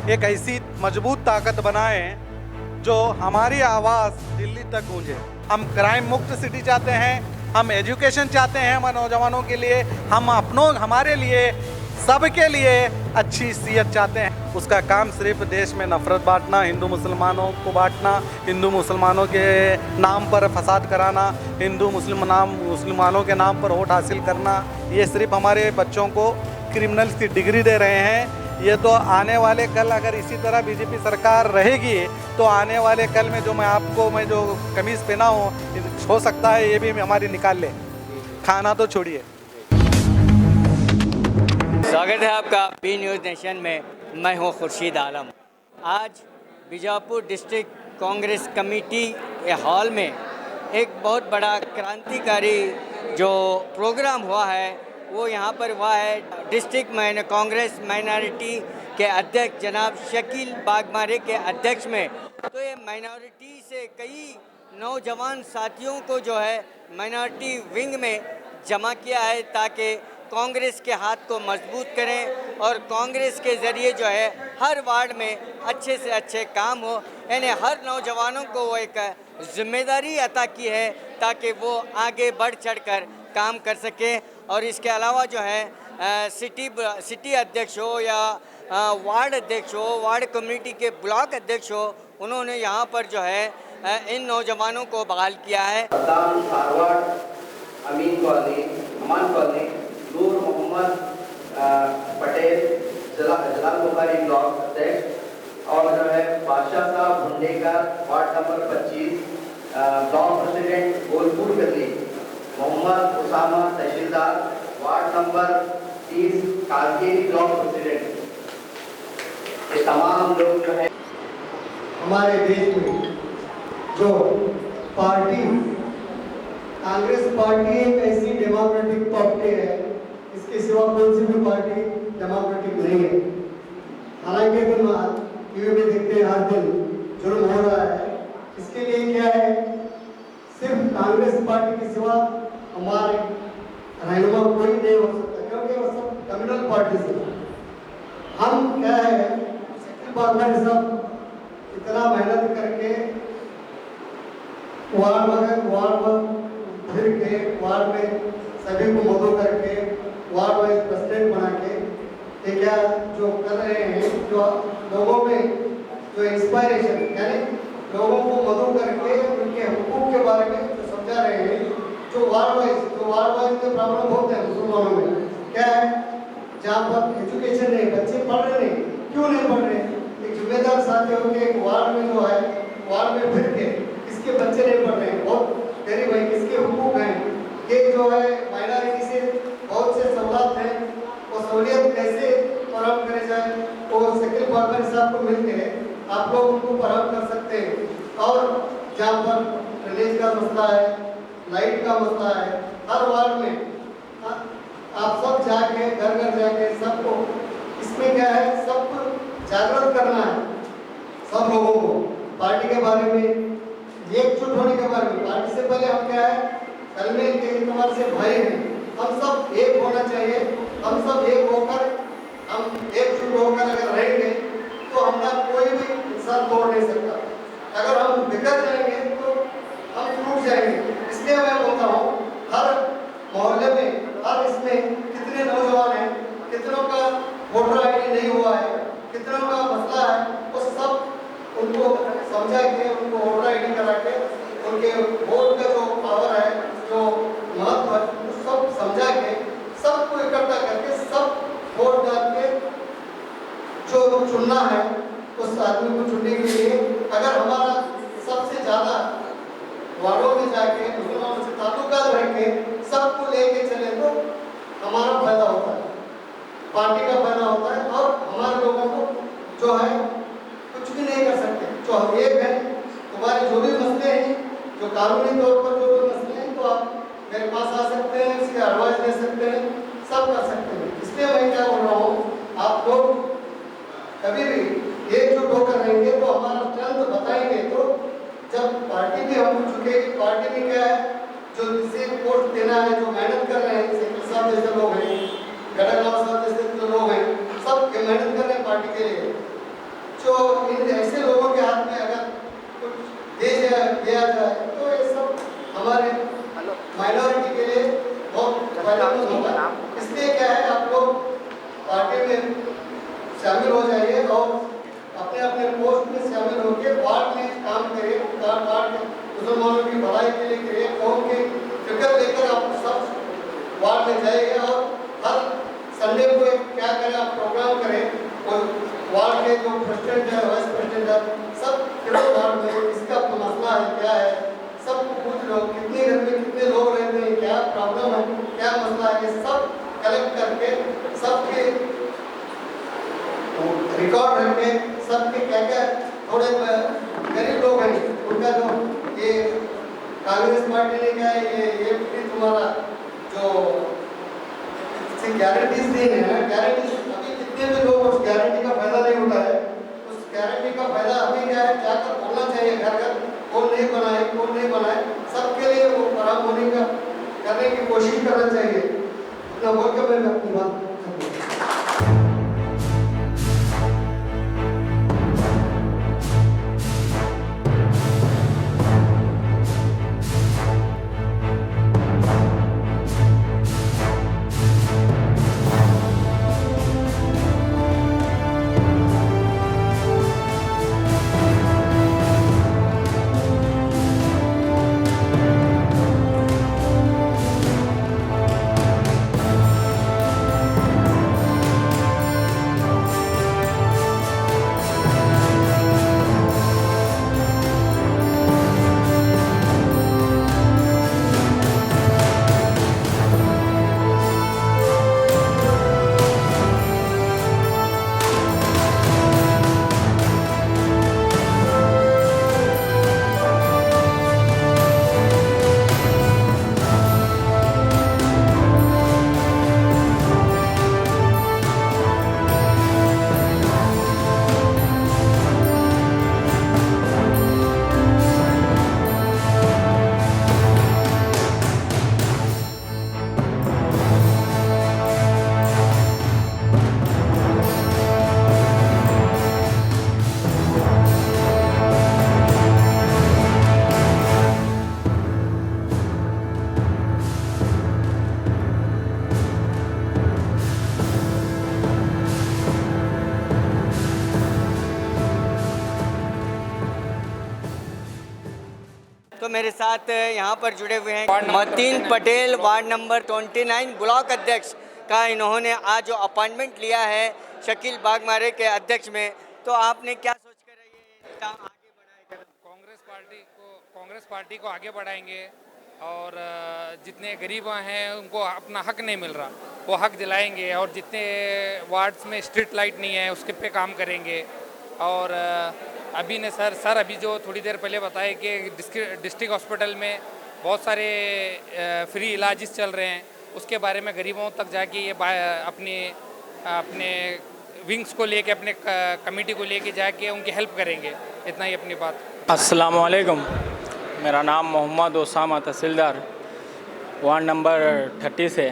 एक ऐसी मजबूत ताकत बनाएं जो हमारी आवाज़ दिल्ली तक गूंजे। हम क्राइम मुक्त सिटी चाहते हैं, हम एजुकेशन चाहते हैं हमारे नौजवानों के लिए, हम हमारे लिए, सबके लिए अच्छी सेहत चाहते हैं। उसका काम सिर्फ देश में नफरत बांटना, हिंदू मुसलमानों को बांटना, हिंदू मुसलमानों के नाम पर फसाद कराना, हिंदू मुसलमानों के नाम पर वोट हासिल करना, ये सिर्फ हमारे बच्चों को क्रिमिनल्स की डिग्री दे रहे हैं। ये तो आने वाले कल अगर इसी तरह बीजेपी सरकार रहेगी तो आने वाले कल में जो मैं जो कमीज़ पहना हूँ, हो सकता है ये भी हमारी निकाल ले। खाना तो छोड़िए। स्वागत है आपका बी न्यूज़ नेशन में। मैं हूं खुर्शीद आलम। आज बीजापुर डिस्ट्रिक्ट कांग्रेस कमेटी के हॉल में एक बहुत बड़ा क्रांतिकारी जो प्रोग्राम हुआ है वो यहाँ पर हुआ है। डिस्ट्रिक्ट कांग्रेस माइनॉरिटी के अध्यक्ष जनाब शकील बागमारे के अध्यक्ष में तो ये माइनॉरिटी से कई नौजवान साथियों को जो है माइनॉरिटी विंग में जमा किया है ताकि कांग्रेस के हाथ को मजबूत करें और कांग्रेस के ज़रिए जो है हर वार्ड में अच्छे से अच्छे काम हो। यानी हर नौजवानों को वो एक जिम्मेदारी अता की है ताकि वो आगे बढ़ चढ़कर काम कर सके। और इसके अलावा जो है सिटी अध्यक्ष हो या वार्ड अध्यक्ष हो, वार्ड कम्युनिटी के ब्लॉक अध्यक्ष हो, उन्होंने यहाँ पर जो है इन नौजवानों को बहाल किया है। अमीन कॉलोनी, अमान कॉलोनी, नूर मोहम्मद पटेल जलाल बुखारी ब्लॉक अध्यक्ष और जो है बादशाह साहब भुंडेकर ward number 25 block president Golpur गली, मोहम्मद उसामा तहसीलदार वार्ड नंबर 30 कालकेरी ब्लॉक प्रेसिडेंट, ये तमाम लोग जो है हमारे देश में जो पार्टी कांग्रेस पार्टी एक ऐसी डेमोक्रेटिक पार्टी है, इसके सिवा कौन सी भी पार्टी डेमोक्रेटिक नहीं है। हालांकि हम टीवी में देखते हैं हर दिन जुर्म हो रहा है, इसके लिए क्या है, सिर्फ कांग्रेस पार्टी के सिवा हमारे रहनुमा कोई नहीं हो सकता क्योंकि वो सब कम्युनल पार्टी से। हम क्या है, शकील बागमारे साहब इतना मेहनत करके वार्ड फिर के वार्ड में सभी को मदो करके वार्ड वाइज प्रेसिडेंट बना के ये क्या जो कर रहे हैं, जो लोगों में जो इंस्पायरेशन यानी लोगों को मदो करके उनके हुकूक के बारे में जो समझा रहे हैं, जो वार्ड वाइज के प्रॉब्लम होते हैं मुसलमानों में क्या है, जहाँ पर एजुकेशन नहीं, बच्चे पढ़ रहे नहीं, क्यों नहीं पढ़ रहे, एक जिम्मेदार साथी होकर एक वार्ड में जो है वार्ड में फिर के किसके बच्चे नहीं पढ़ रहे हैं, बहुत गरीब है, किसके हुकूक हैं, ये जो है माइनॉरिटी से बहुत से सवाल हैं, वो सहूलियत कैसे फराहम करे जाए, वो शकील बागमारे साहब को मिलकर आप लोग उनको फराहम कर सकते हैं। और जहाँ पर ड्रेनेज का मसला है, लाइट का मसला है, हर वार्ड में आप सब जाके घर घर जाके सबको, इसमें क्या है, सबको जागरूक करना है, सब लोगों को पार्टी के बारे में, एकजुट होने के बारे में। पार्टी से पहले हम क्या है, कलमे के इतबार से भाई हैं, हम सब एक होना चाहिए, हम सब एक होकर, हम एकजुट होकर अगर रहेंगे तो हमारा कोई भी इंसान तोड़ नहीं सकता। अगर हम बिखर जाएंगे तो हम टूट जाएंगे। इसलिए मैं बोलता हूँ हर मोहल्ले में, हर इसमें कितने नौजवान हैं, कितनों का वोटर ID नहीं हुआ है, कितनों का मसला है, वो सब उनको समझा के उनको वोटर ID करा के उनके वोट का जो पावर है, जो महत्व है, सब समझा के सबको इकट्ठा करके सब वोट डाल के जो चुनना है उस आदमी को चुनने के लिए अगर हमारा सबसे ज़्यादा वार्डों में जाके मुसलमानों से ताल्लुकात रख के सबको लेके चले तो हमारा फायदा होता है, पार्टी का फायदा होता है और हमारे लोगों को जो है कुछ भी नहीं कर सकते। जो हम एक हैं, तुम्हारे जो भी मसले हैं, जो कानूनी तौर पर जो भी मसले हैं, तो आप मेरे पास आ सकते हैं, इसके एडवाइस दे सकते हैं, सब कर सकते हैं। इसलिए मैं क्या बोल रहा हूँ, आप लोग कभी भी एकजुट होकर रहेंगे तो हमारा स्ट्रेंथ बताएंगे तो जब पार्टी भी हम चुकेगी, पार्टी में क्या है, जो जिसे वोट देना है, जो मेहनत कर रहे हैं, शकील साहब जैसे लोग हैं, गढ़लाल साहब जैसे जो लोग हैं, सब मेहनत कर रहे हैं पार्टी के लिए, किया जाए तो ये सब हमारे माइनॉरिटी के लिए बहुत फायदेमंद होगा। इसलिए क्या है, आप लोग पार्टी में शामिल हो जाइए और अपने अपने पोस्ट में शामिल होकर वार्ड में काम करें, वार्ड में मुसलमानों की भलाई के लिए करें, कौम की फिक्र लेकर आप सब वार्ड में जाइए और हर संडे को एक क्या करें, आप प्रोग्राम करें, और वार्ड के जो प्रेसिडेंट है, वाइस प्रेसिडेंट है, सब फिरो वार्ड में इसका मसला है क्या है, सबको पूछ लो, कितने घर में कितने लोग रहते हैं, क्या प्रॉब्लम है, क्या मसला है, ये सब कलेक्ट करके सबके रिकॉर्ड रख के सबके क्या क्या थोड़े गरीब लोग हैं उनका जो ये कांग्रेस पार्टी ने क्या है ये भी तुम्हारा जो गारंटीज दी है, गारंटीज अभी कितने भी लोग उस गारंटी का फायदा नहीं उठा है, उस गारंटी का फायदा अभी क्या है जाकर बोलना चाहिए घर घर, कौन नहीं बनाए, सबके लिए वो फराहम होने का करने की कोशिश करना चाहिए। अपना बोलकर मैं अपनी बात तो मेरे साथ यहाँ पर जुड़े हुए हैं Mateen Patel, ward number 29 block अध्यक्ष का इन्होंने आज जो अपॉइंटमेंट लिया है शकील बागमारे के अध्यक्ष में, तो आपने क्या सोच कर ये काम आगे बढ़ाएगा? कांग्रेस पार्टी को आगे बढ़ाएंगे और जितने गरीब हैं उनको अपना हक नहीं मिल रहा वो हक दिलाएंगे, और जितने वार्ड्स में स्ट्रीट लाइट नहीं है उसके पे काम करेंगे। और अभी ने सर अभी जो थोड़ी देर पहले बताए कि डिस्ट्रिक्ट हॉस्पिटल में बहुत सारे फ्री इलाज चल रहे हैं, उसके बारे में गरीबों तक जाके ये अपने विंग्स को लेके, अपने कमेटी को लेके जाके उनकी हेल्प करेंगे। इतना ही अपनी बात। अस्सलाम वालेकुम, मेरा नाम मोहम्मद ओसामा, तहसीलदार वार्ड नंबर 30 से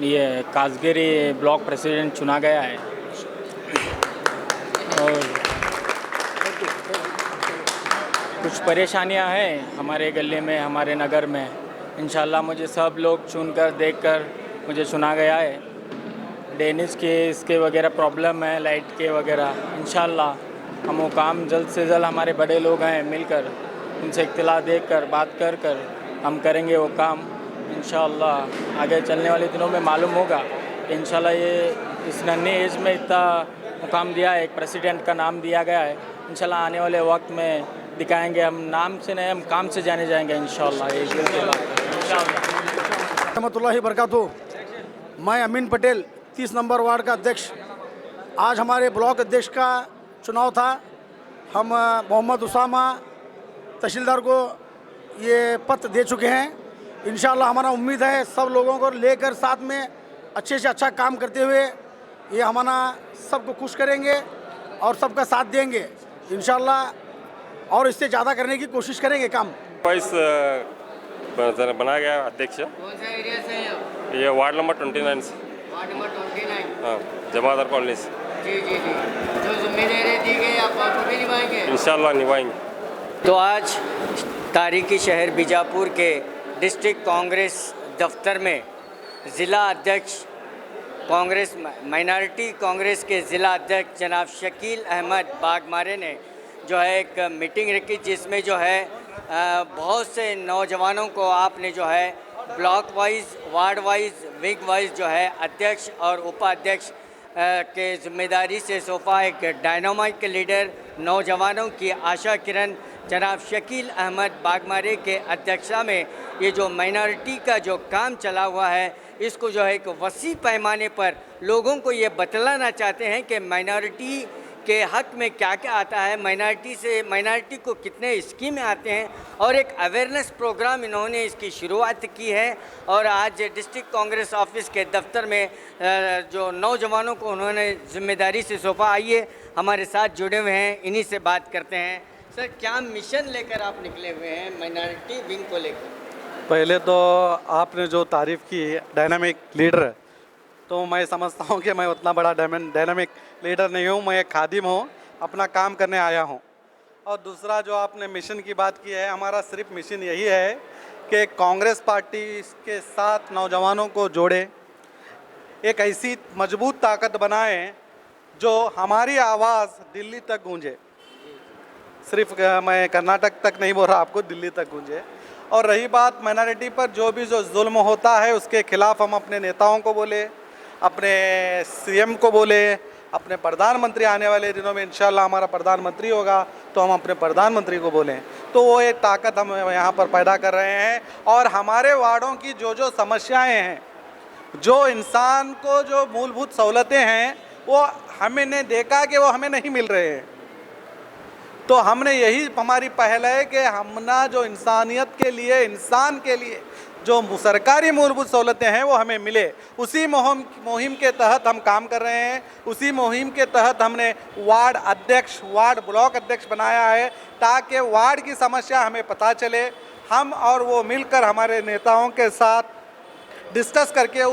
ये काजगिरी ब्लॉक प्रेसिडेंट चुना गया है। और कुछ परेशानियां हैं हमारे गले में, हमारे नगर में। इंशाल्लाह मुझे सब लोग चुनकर देखकर मुझे चुना गया है। ड्रेनेज के इसके वगैरह प्रॉब्लम है, लाइट के वगैरह। इंशाल्लाह हम वो काम जल्द से जल्द, हमारे बड़े लोग हैं मिलकर उनसे इत्तला देकर बात कर हम करेंगे वो काम। इंशाल्लाह आगे चलने वाले दिनों में मालूम होगा। इंशाल्लाह ये इस नन्ही एज में इतना मुकाम दिया है, एक प्रेसिडेंट का नाम दिया गया है। इंशाल्लाह आने वाले वक्त में दिखाएंगे, हम नाम से नहीं हम काम से जाने जाएंगे इंशाल्लाह। एक दिन के बाद रहमतुल्लाहि बरकातहू। मैं अमीन पटेल 30 नंबर वार्ड का अध्यक्ष। आज हमारे ब्लॉक अध्यक्ष का चुनाव था। हम मोहम्मद उसामा तहसीलदार को ये पत्र दे चुके हैं। इंशाल्लाह हमारा उम्मीद है सब लोगों को लेकर साथ में अच्छे से अच्छा काम करते हुए ये हमारा सबको खुश करेंगे और सबका साथ देंगे इंशाल्लाह, और इससे ज़्यादा करने की कोशिश करेंगे काम। वाइस बनाया गया अध्यक्ष। कौन सा एरिया से हैं आप? ये वार्ड नंबर 29 से। Ward number 29। हाँ, जमादार कॉलोनी से। जी। जो जिम्मेदारी दी गई आप कभी निभाएंगे? इंशाल्लाह निभाएंगे। तो आज तारीखी शहर बीजापुर के डिस्ट्रिक्ट कांग्रेस दफ्तर में ज़िला अध्यक्ष कांग्रेस माइनॉरिटी कांग्रेस के ज़िला अध्यक्ष जनाब शकील अहमद बागमारे ने जो है एक मीटिंग रखी, जिसमें जो है बहुत से नौजवानों को आपने जो है block wise, ward wise, wing wise जो है अध्यक्ष और उपाध्यक्ष के जिम्मेदारी से सौंपा। एक डायनामाइट के लीडर, नौजवानों की आशा किरण जनाब शकील अहमद बागमारे के अध्यक्षता में ये जो माइनॉरिटी का जो काम चला हुआ है, इसको जो है एक वसी पैमाने पर लोगों को ये बतलाना चाहते हैं कि माइनॉरिटी के हक में क्या क्या आता है, माइनॉरिटी को कितने स्कीमें आते हैं, और एक अवेयरनेस प्रोग्राम इन्होंने इसकी शुरुआत की है। और आज डिस्ट्रिक्ट कांग्रेस ऑफिस के दफ्तर में जो नौजवानों को उन्होंने जिम्मेदारी से सौंपा। आइए हमारे साथ जुड़े हुए हैं, इन्हीं से बात करते हैं। सर, क्या मिशन लेकर आप निकले हुए हैं माइनॉरिटी विंग को लेकर? पहले तो आपने जो तारीफ़ की डायनामिक लीडर, तो मैं समझता हूँ कि मैं उतना बड़ा डायनामिक लीडर नहीं हूँ, मैं एक खादिम हूँ, अपना काम करने आया हूँ। और दूसरा जो आपने मिशन की बात की है, हमारा सिर्फ मिशन यही है कि कांग्रेस पार्टी के साथ नौजवानों को जोड़े, एक ऐसी मजबूत ताकत बनाएं जो हमारी आवाज़ दिल्ली तक गूंजे। सिर्फ मैं कर्नाटक तक नहीं बोल रहा आपको, दिल्ली तक गूंजे। और रही बात माइनॉरिटी पर जो जुल्म होता है, उसके खिलाफ हम अपने नेताओं को बोले, अपने सीएम को बोले, अपने प्रधानमंत्री आने वाले दिनों में इंशाल्लाह हमारा प्रधानमंत्री होगा तो हम अपने प्रधानमंत्री को बोलें। तो वो एक ताकत हम यहाँ पर पैदा कर रहे हैं। और हमारे वार्डों की जो समस्याएं हैं, जो इंसान को जो मूलभूत सहूलतें हैं, वो हमने देखा कि वो हमें नहीं मिल रहे हैं। तो हमने यही हमारी पहल है कि हमना जो इंसानियत के लिए, इंसान के लिए जो सरकारी मूलभूत सहूलतें हैं वो हमें मिले। उसी मुहिम के तहत हम काम कर रहे हैं। उसी मुहिम के तहत हमने वार्ड अध्यक्ष, वार्ड ब्लॉक अध्यक्ष बनाया है, ताकि वार्ड की समस्या हमें पता चले। हम और वो मिलकर हमारे नेताओं के साथ डिस्कस करके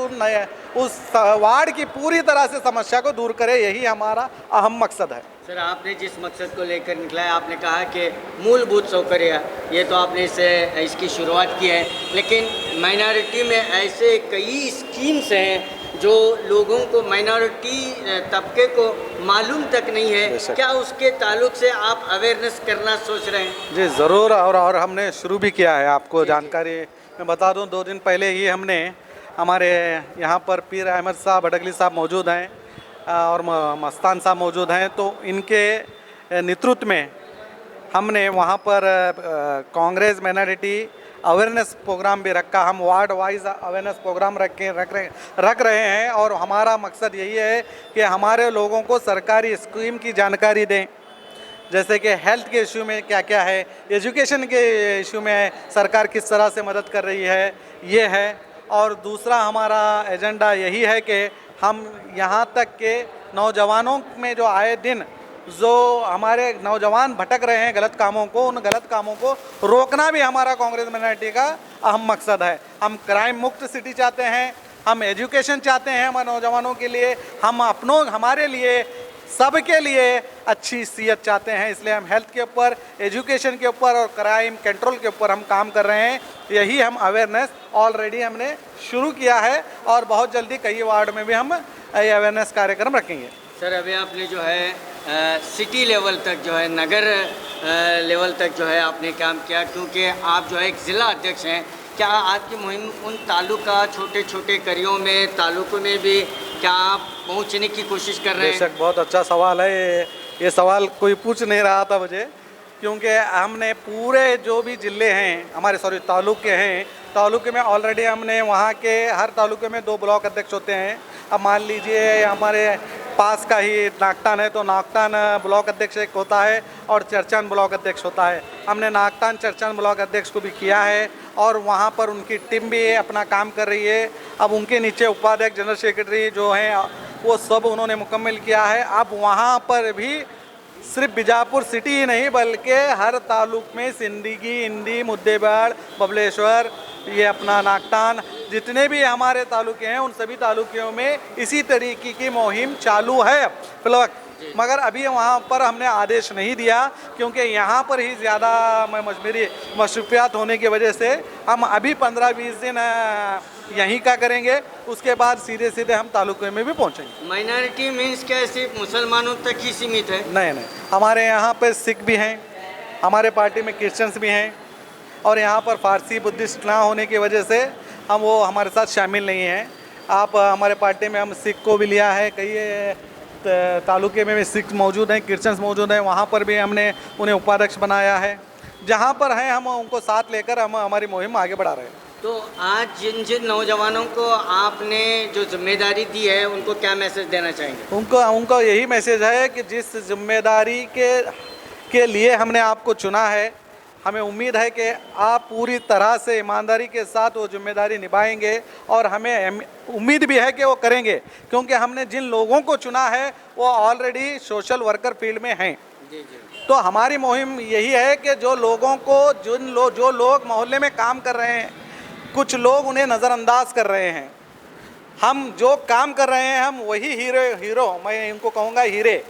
उस वार्ड की पूरी तरह से समस्या को दूर करें, यही हमारा अहम मकसद है। सर, आपने जिस मकसद को लेकर निकला है, आपने कहा कि मूलभूत सौकर्य, ये तो आपने इसकी शुरुआत की है, लेकिन माइनॉरिटी में ऐसे कई स्कीम्स हैं जो लोगों को, माइनॉरिटी तबके को मालूम तक नहीं है। क्या उसके ताल्लुक से आप अवेयरनेस करना सोच रहे हैं? जी ज़रूर, और हमने शुरू भी किया है। आपको जानकारी मैं बता दूं, 2 दिन पहले ही हमने, हमारे यहाँ पर पीर अहमद साहब भटकली साहब मौजूद हैं और मस्तान साहब मौजूद हैं, तो इनके नेतृत्व में हमने वहाँ पर कांग्रेस माइनॉरिटी अवेयरनेस प्रोग्राम भी रखा। हम वार्ड वाइज अवेयरनेस प्रोग्राम रख रहे हैं। और हमारा मकसद यही है कि हमारे लोगों को सरकारी स्कीम की जानकारी दें, जैसे कि हेल्थ के इशू में क्या क्या है, एजुकेशन के इशू में सरकार किस तरह से मदद कर रही है, ये है। और दूसरा हमारा एजेंडा यही है कि हम यहाँ तक के नौजवानों में जो आए दिन जो हमारे नौजवान भटक रहे हैं गलत कामों को, उन गलत कामों को रोकना भी हमारा कांग्रेस माइनॉरिटी का अहम मकसद है। हम क्राइम मुक्त सिटी चाहते हैं, हम एजुकेशन चाहते हैं हमारे नौजवानों के लिए, हम हमारे लिए, सबके लिए अच्छी सेहत चाहते हैं। इसलिए हम हेल्थ के ऊपर, एजुकेशन के ऊपर और क्राइम कंट्रोल के ऊपर हम काम कर रहे हैं। यही हम अवेयरनेस ऑलरेडी हमने शुरू किया है और बहुत जल्दी कई वार्ड में भी हम ये अवेयरनेस कार्यक्रम रखेंगे। सर, अभी आपने जो है सिटी लेवल तक जो है, नगर लेवल तक जो है आपने काम किया, क्योंकि आप जो है एक ज़िला अध्यक्ष हैं। क्या आपकी मुहिम उन तालुका, छोटे छोटे करियों में, तालुकों में भी क्या आप पहुंचने की कोशिश कर रहे हैं? बेशक, बहुत अच्छा सवाल है। ये सवाल कोई पूछ नहीं रहा था मुझे, क्योंकि हमने पूरे जो भी ज़िले हैं हमारे, तालुके हैं, तालुके में ऑलरेडी हमने वहाँ के हर तालुके में 2 ब्लॉक अध्यक्ष होते हैं। अब मान लीजिए हमारे पास का ही नागटान है, तो नागटान ब्लॉक अध्यक्ष एक होता है और चरचन ब्लॉक अध्यक्ष होता है। हमने नागटान चरचन ब्लॉक अध्यक्ष को भी किया है और वहाँ पर उनकी टीम भी अपना काम कर रही है। अब उनके नीचे उपाध्यक्ष, जनरल सेक्रेटरी जो हैं, वो सब उन्होंने मुकम्मल किया है। अब वहाँ पर भी सिर्फ बीजापुर सिटी ही नहीं, बल्कि हर तालुक में सिंदगी, इंदी, मुद्देबाड़, बबलेश्वर, ये अपना नागटान, जितने भी हमारे तालुके हैं, उन सभी तालुकों में इसी तरीके की मुहिम चालू है। फिलहाल मगर अभी वहाँ पर हमने आदेश नहीं दिया, क्योंकि यहाँ पर ही ज़्यादा मेरी मशरूफियात होने की वजह से हम अभी 15-20 दिन यहीं का करेंगे, उसके बाद सीधे सीधे हम तालुके में भी पहुँचेंगे। माइनॉरिटी मीन्स क्या सिर्फ मुसलमानों तक ही सीमित है? नहीं, हमारे यहाँ पर सिख भी हैं, हमारे पार्टी में क्रिश्चियंस भी हैं, और यहाँ पर फारसी बुद्धिस्ट ना होने की वजह से हम वो हमारे साथ शामिल नहीं हैं। आप हमारे पार्टी में हम सिख को भी लिया है, कई तालुके में भी सिख मौजूद हैं, क्रिश्चियंस मौजूद हैं, वहाँ पर भी हमने उन्हें उपाध्यक्ष बनाया है। जहाँ पर हैं हम उनको साथ लेकर हम हमारी मुहिम आगे बढ़ा रहे हैं। तो आज जिन जिन नौजवानों को आपने जो जिम्मेदारी दी है उनको क्या मैसेज देना चाहेंगे? उनको यही मैसेज है कि जिस जिम्मेदारी के लिए हमने आपको चुना है, हमें उम्मीद है कि आप पूरी तरह से ईमानदारी के साथ वो जिम्मेदारी निभाएंगे, और हमें उम्मीद भी है कि वो करेंगे, क्योंकि हमने जिन लोगों को चुना है वो ऑलरेडी सोशल वर्कर फील्ड में हैं। तो हमारी मुहिम यही है कि जो लोगों को जो लोग मोहल्ले में काम कर रहे हैं, कुछ लोग उन्हें नज़रअंदाज कर रहे हैं, हम जो काम कर रहे हैं हम वही हीरो मैं इनको कहूँगा हीरे,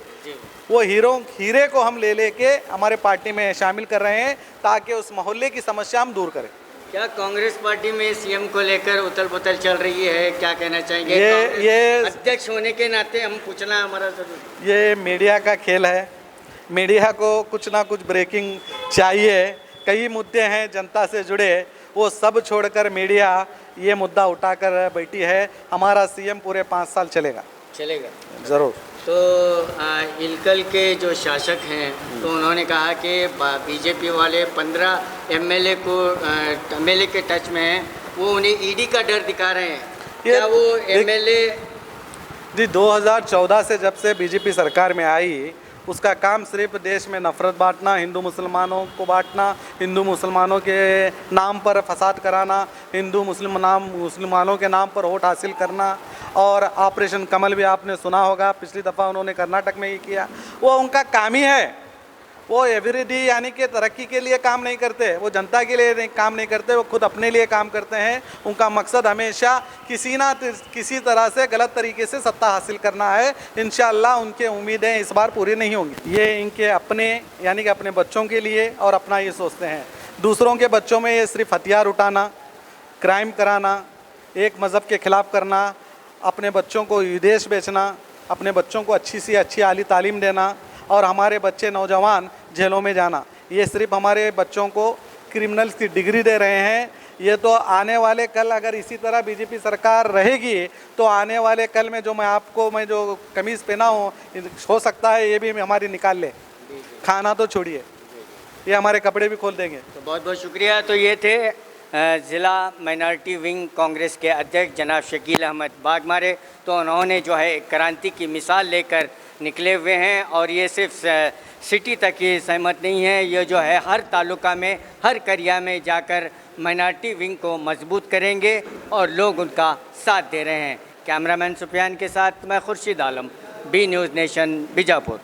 वो हीरे को हम लेके हमारे पार्टी में शामिल कर रहे हैं, ताकि उस मोहल्ले की समस्या हम दूर करें। क्या कांग्रेस पार्टी में सीएम को लेकर उथल पुथल चल रही है, क्या कहना चाहेंगे? ये अध्यक्ष होने के नाते हम पूछना हमारा जरूर। ये मीडिया का खेल है, मीडिया को कुछ ना कुछ ब्रेकिंग चाहिए। कई मुद्दे हैं जनता से जुड़े, वो सब छोड़कर मीडिया ये मुद्दा उठाकर बैठी है। हमारा सीएम पूरे 5 साल चलेगा ज़रूर। तो इलकल के जो शासक हैं तो उन्होंने कहा कि बीजेपी वाले 15 एमएलए के टच में हैं, वो उन्हें ईडी का डर दिखा रहे हैं। क्या वो एमएलए जी 2014 से जब से बीजेपी सरकार में आई, उसका काम सिर्फ देश में नफरत बांटना, हिंदू मुसलमानों को बांटना, हिंदू मुसलमानों के नाम पर फसाद कराना, हिंदू मुसलमानों के नाम पर वोट हासिल करना, और ऑपरेशन कमल भी आपने सुना होगा, पिछली दफ़ा उन्होंने कर्नाटक में ही किया। वो उनका काम ही है। वो एवरीडी यानी कि तरक्की के लिए काम नहीं करते, वो जनता के लिए काम नहीं करते, वो खुद अपने लिए काम करते हैं। उनका मकसद हमेशा किसी तरह से गलत तरीके से सत्ता हासिल करना है। इंशाअल्लाह उनके उम्मीदें इस बार पूरी नहीं होंगी। ये इनके अपने यानी कि अपने बच्चों के लिए और अपना ये सोचते हैं। दूसरों के बच्चों में ये सिर्फ हथियार उठाना, क्राइम कराना, एक मज़हब के ख़िलाफ़ करना, अपने बच्चों को विदेश बेचना, अपने बच्चों को अच्छी सी अच्छी आली तालीम देना, और हमारे बच्चे नौजवान जेलों में जाना, ये सिर्फ हमारे बच्चों को क्रिमिनल्स की डिग्री दे रहे हैं। ये तो आने वाले कल अगर इसी तरह बीजेपी सरकार रहेगी तो आने वाले कल में मैं जो कमीज़ पहना हूँ, हो सकता है ये भी हमारी निकाल ले। खाना तो छोड़िए, ये हमारे कपड़े भी खोल देंगे। तो बहुत बहुत शुक्रिया। तो ये थे ज़िला माइनॉरिटी विंग कांग्रेस के अध्यक्ष जनाब शकील अहमद बागमारे। तो उन्होंने जो है क्रांति की मिसाल लेकर निकले हुए हैं, और ये सिर्फ सिटी तक ही सहमत नहीं है, ये जो है हर तालुका में, हर करिया में जाकर माइनॉरिटी विंग को मजबूत करेंगे, और लोग उनका साथ दे रहे हैं। कैमरामैन सुफियान के साथ मैं Khurshid Alam, B news nation Bijapur.